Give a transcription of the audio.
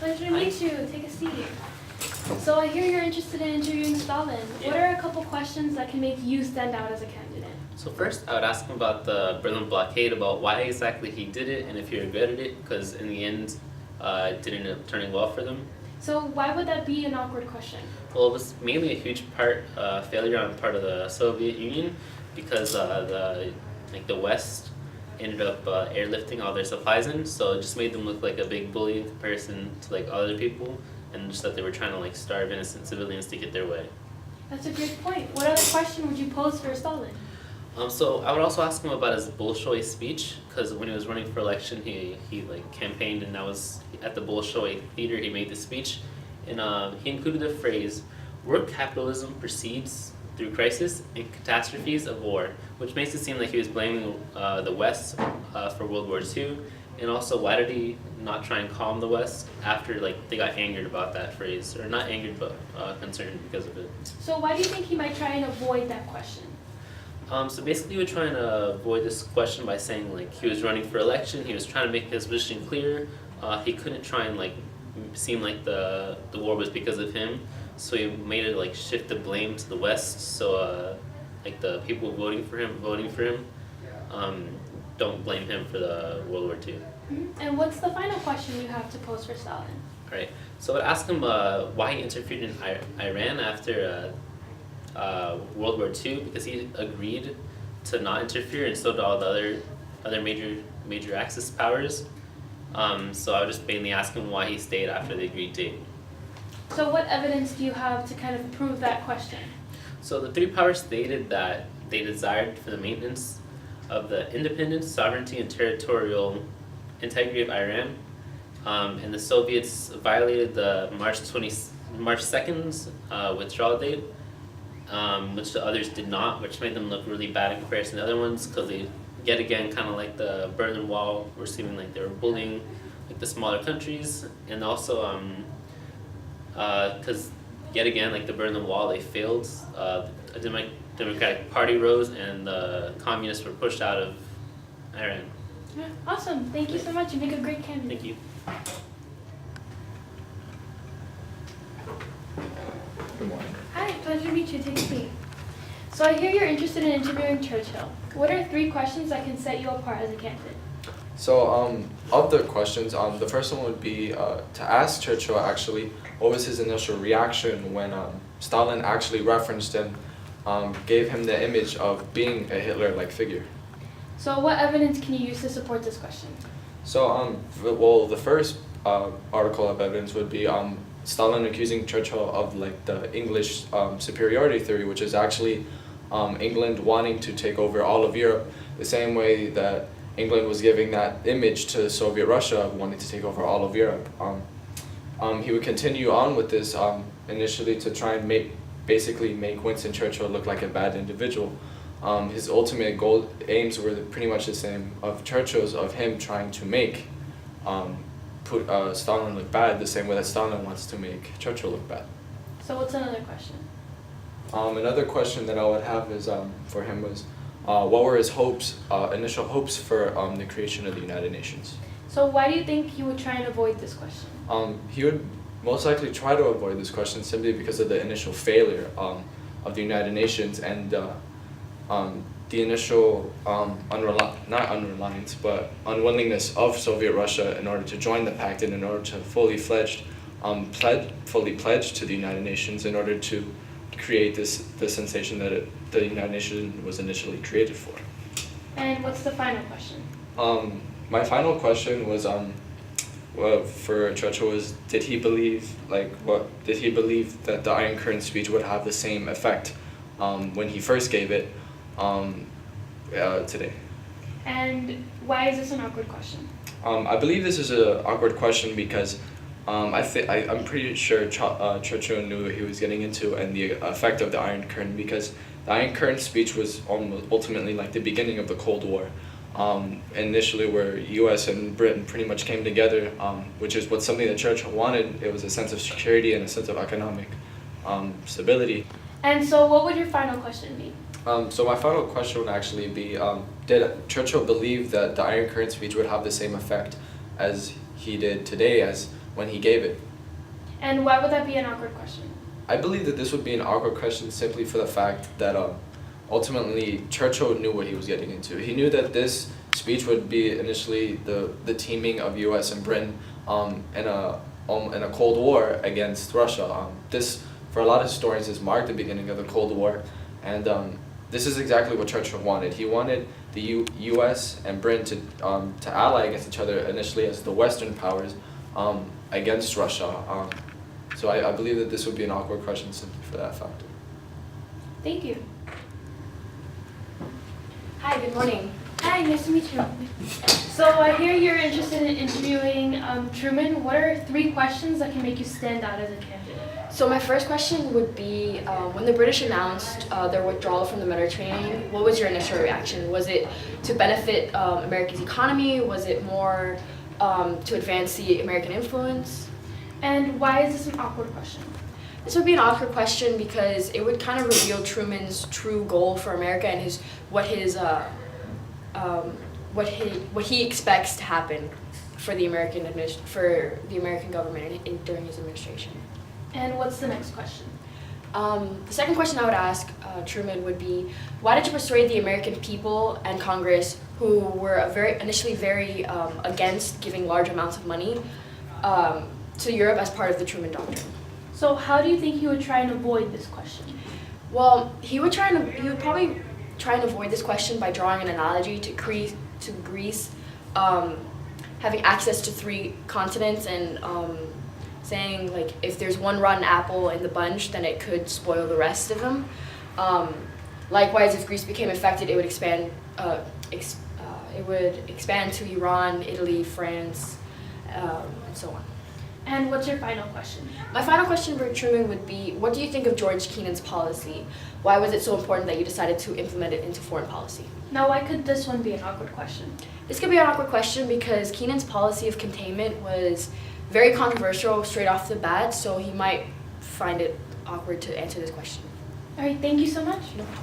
Pleasure to meet you. Take a seat. So I hear you're interested in interviewing Stalin. Yeah. What are a couple questions that can make you stand out as a candidate? So first, I would ask him about the Berlin blockade, about why exactly he did it, and if he regretted it, because in the end, it didn't end up turning well for them. So why would that be an awkward question? Well, it was mainly a huge failure on the part of the Soviet Union, because the West ended up airlifting all their supplies in, so it just made them look like a big bully in comparison to like other people, and just that they were trying to like starve innocent civilians to get their way. That's a great point. What other question would you pose for Stalin? So I would also ask him about his Bolshoi speech, because when he was running for election, he like campaigned, and that was at the Bolshoi theater. He made the speech, and he included the phrase, "World capitalism proceeds through crisis and catastrophes of war," which makes it seem like he was blaming the West for World War II, and also why did he not try and calm the West after like they got angered about that phrase, or not angered but concerned because of it. So why do you think he might try and avoid that question? So basically, he was trying to avoid this question by saying like he was running for election. He was trying to make his position clear. He couldn't try and like seem like the war was because of him. So he made it like shift the blame to the West. So like the people voting for him, don't blame him for the World War II. Mm-hmm. And what's the final question you have to pose for Stalin? All right. So I'd ask him why he interfered in Iran after World War II, because he agreed to not interfere, and so did all the other major Axis powers. So I would just mainly ask him why he stayed after the agreed date. So what evidence do you have to kind of prove that question? So the three powers stated that they desired for the maintenance of the independence, sovereignty, and territorial integrity of Iran, and the Soviets violated the March 2nd's withdrawal date, which the others did not, which made them look really bad in comparison to other ones, because they, yet again, kind of like the Berlin Wall, were seeming like they were bullying like the smaller countries, and also because yet again, like the Berlin Wall, they failed. A Democratic Party rose, and the communists were pushed out of Iran. Yeah, awesome. Thank you so much. You make a great candidate. Thank you. Good morning. Hi, pleasure to meet you. Take a seat. So I hear you're interested in interviewing Churchill. What are 3 questions that can set you apart as a candidate? So, of the questions, the first one would be to ask Churchill actually what was his initial reaction when Stalin actually referenced him, gave him the image of being a Hitler-like figure. So what evidence can you use to support this question? So, well, the first article of evidence would be Stalin accusing Churchill of like the English superiority theory, which is actually England wanting to take over all of Europe, the same way that England was giving that image to Soviet Russia, wanting to take over all of Europe. He would continue on with this initially to try and basically make Winston Churchill look like a bad individual. His ultimate aims were pretty much the same of Churchill's, of him trying to make Stalin look bad, the same way that Stalin wants to make Churchill look bad. So what's another question? Another question that I would have is for him was, what were his hopes, initial hopes for the creation of the United Nations? So why do you think he would try and avoid this question? He would most likely try to avoid this question simply because of the initial failure of the United Nations and the initial not unreliance, but unwillingness of Soviet Russia in order to join the pact and in order to fully pledge to the United Nations in order to create the sensation that the United Nations was initially created for. And what's the final question? My final question was for Churchill was, did he believe that the Iron Curtain speech would have the same effect when he first gave it today? And why is this an awkward question? I believe this is an awkward question because I'm pretty sure Churchill knew what he was getting into and the effect of the Iron Curtain, because the Iron Curtain speech was ultimately like the beginning of the Cold War. Initially, where U.S. and Britain pretty much came together, which is something that Churchill wanted. It was a sense of security and a sense of economic stability. And so what would your final question be? So my final question would actually be, did Churchill believe that the Iron Curtain speech would have the same effect as he did today, as when he gave it. And why would that be an awkward question? I believe that this would be an awkward question simply for the fact that ultimately Churchill knew what he was getting into. He knew that this speech would be initially the teaming of U.S. and Britain in a Cold War against Russia. This, for a lot of historians, has marked the beginning of the Cold War, and this is exactly what Churchill wanted. He wanted the U.S. and Britain to ally against each other initially as the Western powers against Russia. So I believe that this would be an awkward question simply for that factor. Thank you. Hi, good morning. Hi, nice to meet you. So I hear you're interested in interviewing Truman. What are 3 questions that can make you stand out as a candidate? So my first question would be, when the British announced their withdrawal from the Mediterranean, what was your initial reaction? Was it to benefit America's economy? Was it more to advance the American influence? And why is this an awkward question? This would be an awkward question because it would kind of reveal Truman's true goal for America and what he expects to happen for the American government during his administration. And what's the next question? The second question I would ask Truman would be, why did you persuade the American people and Congress, who were initially very against giving large amounts of money to Europe as part of the Truman Doctrine? So how do you think he would try and avoid this question? Well, he would probably try and avoid this question by drawing an analogy to Greece having access to 3 continents and saying, like, if there's one rotten apple in the bunch, then it could spoil the rest of them. Likewise, if Greece became affected, it would expand. It would expand to Iran, Italy, France, and so on. And what's your final question? My final question for Truman would be, what do you think of George Kennan's policy? Why was it so important that you decided to implement it into foreign policy? Now, why could this one be an awkward question? This could be an awkward question because Kennan's policy of containment was very controversial straight off the bat, so he might find it awkward to answer this question. All right, thank you so much. No problem.